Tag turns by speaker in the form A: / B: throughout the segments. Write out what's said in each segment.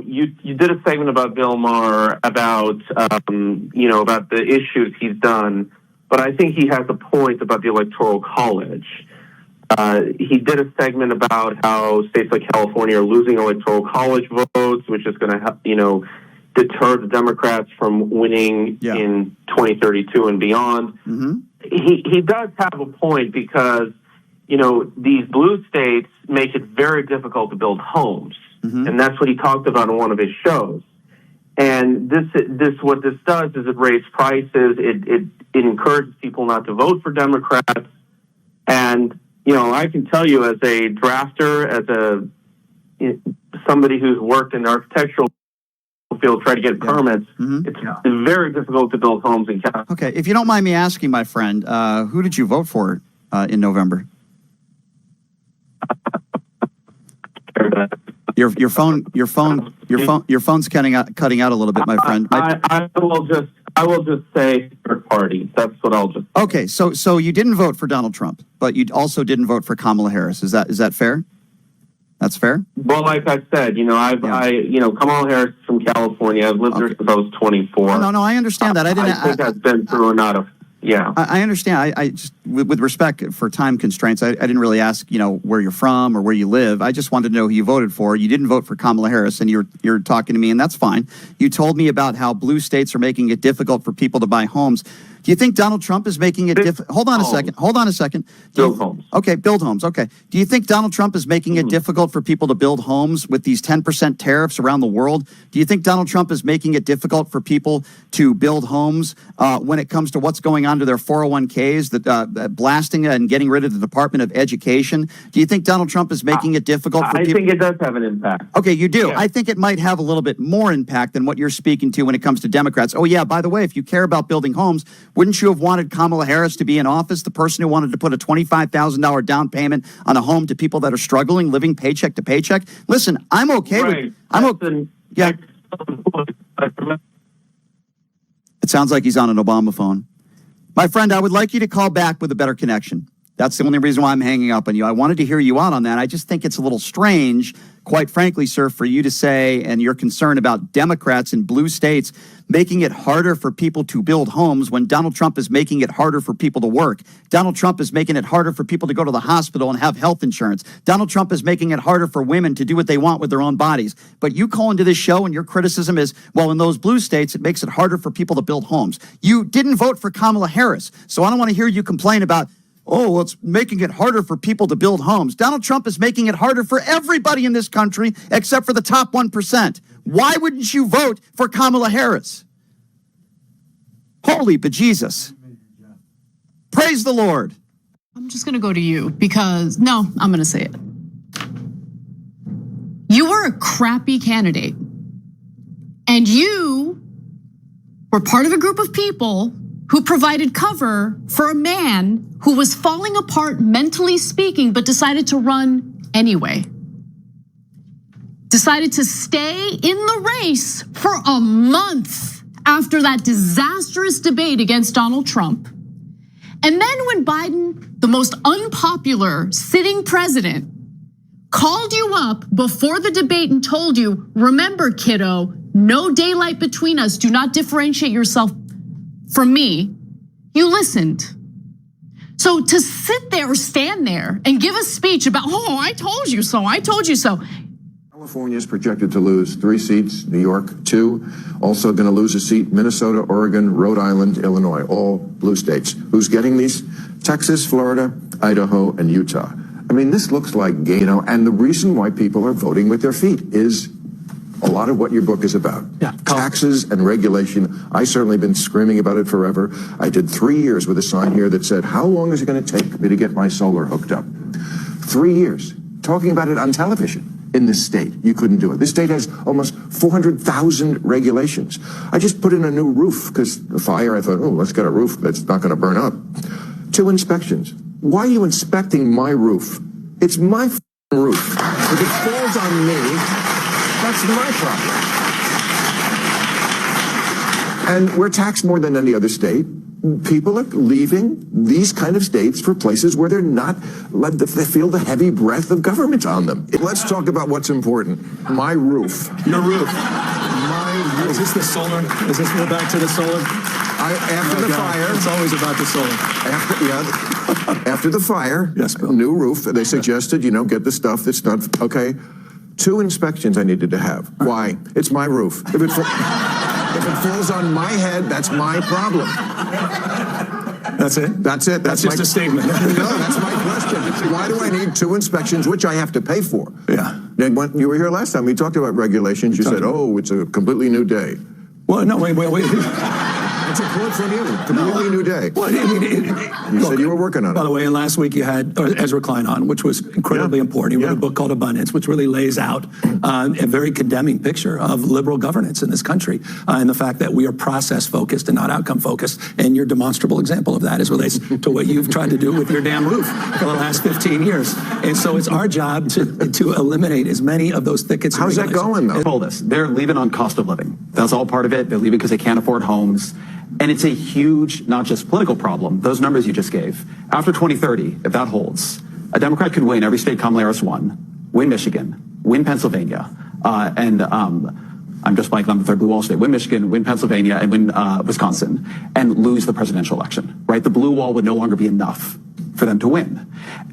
A: you did a segment about Bill Maher about about the issues he's done, but I think he has a point about the Electoral College. He did a segment about how states like California are losing Electoral College votes, which is going to deter the Democrats from winning in 2032 and beyond. Mm-hmm. He does have a point because these blue states make it very difficult to build homes. Mm-hmm. And that's what he talked about in one of his shows. And what this does is it raises prices. It encourages people not to vote for Democrats. And, I can tell you as a drafter, as somebody who's worked in the architectural field, try to get permits, it's very difficult to build homes in California.
B: Okay. If you don't mind me asking, my friend, who did you vote for in November? Your phone's cutting out a little bit, my friend.
A: I will just say third party. That's what I'll just say.
B: Okay, so you didn't vote for Donald Trump, but you also didn't vote for Kamala Harris. Is that fair? That's fair?
A: Well, like I said, Kamala Harris is from California. I've lived there since I was 24.
B: No, I understand that.
A: I think I've been through not a. Yeah,
B: I understand. I just, with respect for time constraints, I didn't really ask, where you're from or where you live. I just wanted to know who you voted for. You didn't vote for Kamala Harris, and you're talking to me, and that's fine. You told me about how blue states are making it difficult for people to buy homes. Do you think Donald Trump is making it difficult? Hold on a second.
A: Build homes.
B: Okay, build homes. Okay. Do you think Donald Trump is making it difficult for people to build homes with these 10% tariffs around the world? Do you think Donald Trump is making it difficult for people to build homes when it comes to what's going on to their 401ks, that blasting and getting rid of the Department of Education? Do you think Donald Trump is making it difficult for people?
A: I think it does have an impact.
B: Okay, you do. Yeah. I think it might have a little bit more impact than what you're speaking to when it comes to Democrats. Oh, yeah, by the way, if you care about building homes, wouldn't you have wanted Kamala Harris to be in office, the person who wanted to put a $25,000 down payment on a home to people that are struggling, living paycheck to paycheck? Listen, I'm okay with... Yeah. It sounds like he's on an Obama phone. My friend, I would like you to call back with a better connection. That's the only reason why I'm hanging up on you. I wanted to hear you out on that. I just think it's a little strange, quite frankly, sir, for you to say, and you're concerned about Democrats in blue states making it harder for people to build homes when Donald Trump is making it harder for people to work. Donald Trump is making it harder for people to go to the hospital and have health insurance. Donald Trump is making it harder for women to do what they want with their own bodies. But you call into this show and your criticism is, well, in those blue states, it makes it harder for people to build homes. You didn't vote for Kamala Harris, so I don't want to hear you complain about, oh, well, it's making it harder for people to build homes. Donald Trump is making it harder for everybody in this country except for the top 1%. Why wouldn't you vote for Kamala Harris? Holy bejesus. Praise the Lord.
C: I'm just going to go to you because, no, I'm going to say it. You were a crappy candidate. And you were part of a group of people who provided cover for a man who was falling apart mentally speaking, but decided to run anyway. Decided to stay in the race for a month after that disastrous debate against Donald Trump. And then when Biden, the most unpopular sitting president, called you up before the debate and told you, remember, kiddo, no daylight between us, do not differentiate yourself from me, you listened. So to sit there or stand there and give a speech about, oh, I told you so, I told you so.
D: California is projected to lose 3 seats, New York 2, also going to lose a seat, Minnesota, Oregon, Rhode Island, Illinois, all blue states. Who's getting these? Texas, Florida, Idaho, and Utah. I mean, this looks like Gano, and the reason why people are voting with their feet is a lot of what your book is about. Yeah, taxes and regulation. I certainly been screaming about it forever. I did 3 years with a sign here that said, how long is it going to take me to get my solar hooked up? 3 years, talking about it on television. In this state, you couldn't do it. This state has almost 400,000 regulations. I just put in a new roof because the fire, I thought, oh, let's get a roof that's not going to burn up. 2 inspections. Why are you inspecting my roof? It's my roof. If it falls on me, that's my problem. And we're taxed more than any other state. people are leaving these kind of states for places where they're not, they feel the heavy breath of government on them. Let's talk about what's important. My roof.
E: Your roof.
D: My roof.
E: Is this the solar? Is this we're back to the solar?
D: After the fire.
E: It's always about the solar.
D: After the fire,
E: Yes, Bill.
D: new roof, they suggested, get the stuff that's not, okay. 2 inspections I needed to have. Why? It's my roof. If it falls on my head, that's my problem.
E: That's it?
D: That's it.
E: That's just a statement.
D: No, that's my question. Why do I need 2 inspections, which I have to pay for?
E: Yeah.
D: Then when you were here last time, we talked about regulations. You said, oh, it's a completely new day.
E: Well, no, wait.
D: It's a quote from you. Completely new day.
E: Well,
D: You said you were working on it.
E: By the way, and last week you had Ezra Klein on, which was incredibly important. He wrote a book called Abundance, which really lays out a very condemning picture of liberal governance in this country and the fact that we are process-focused and not outcome-focused. And your demonstrable example of that is relates to what you've tried to do with your damn roof for the last 15 years. And so it's our job to eliminate as many of those thickets.
D: How's that going, though?
B: Told us they're leaving on cost of living. That's all part of it. They're leaving because they can't afford homes. And it's a huge, not just political problem, those numbers you just gave. After 2030, if that holds, a Democrat could win every state Kamalaris won, win Michigan, win Pennsylvania, and I'm just blanking on the third blue wall state, win Michigan, win Pennsylvania, and win Wisconsin, and lose the presidential election, right? The blue wall would no longer be enough for them to win.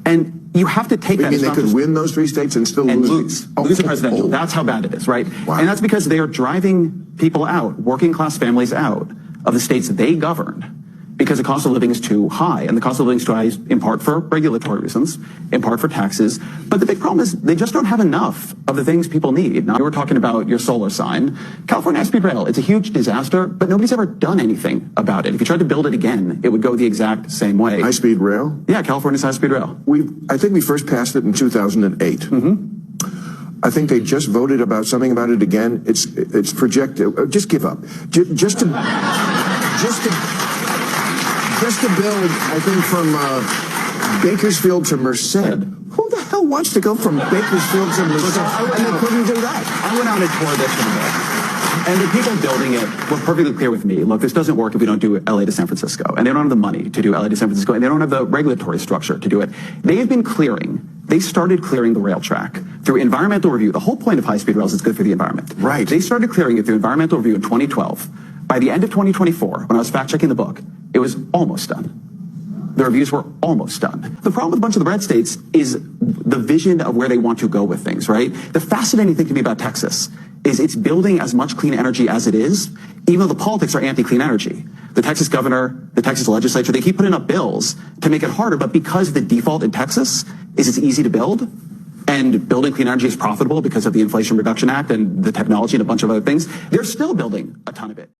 B: And you have to take that.
D: You mean they could win those 3 states and still
B: lose the presidential.
D: Oh.
B: That's how bad it is, right?
D: Wow.
B: And that's because they are driving people out, working class families out of the states they govern because the cost of living is too high. And the cost of living is too high in part for regulatory reasons, in part for taxes. But the big problem is they just don't have enough of the things people need. Now, you were talking about your solar sign. California high-speed rail, it's a huge disaster, but nobody's ever done anything about it. If you tried to build it again, it would go the exact same way.
D: High-speed rail?
B: Yeah, California's high-speed rail.
D: I think we first passed it in 2008. Mm-hmm. I think they just voted about something about it again. It's projected. Just give up. Just to build. I think from Bakersfield to Merced. Who the hell wants to go from Bakersfield to Merced? And they couldn't do that.
B: I went out and toured this in the book. And the people building it were perfectly clear with me. Look, this doesn't work if we don't do LA to San Francisco. And they don't have the money to do LA to San Francisco. And they don't have the regulatory structure to do it. They have been clearing. They started clearing the rail track through environmental review. The whole point of high-speed rails is good for the environment.
D: Right.
B: They started clearing it through environmental review in 2012. By the end of 2024, when I was fact-checking the book, it was almost done. The reviews were almost done. The problem with a bunch of the red states is the vision of where they want to go with things, right? The fascinating thing to me about Texas is it's building as much clean energy as it is, even though the politics are anti-clean energy. The Texas governor, the Texas legislature, they keep putting up bills to make it harder, but because the default in Texas is it's easy to build, and building clean energy is profitable because of the Inflation Reduction Act and the technology and a bunch of other things, they're still building a ton of it.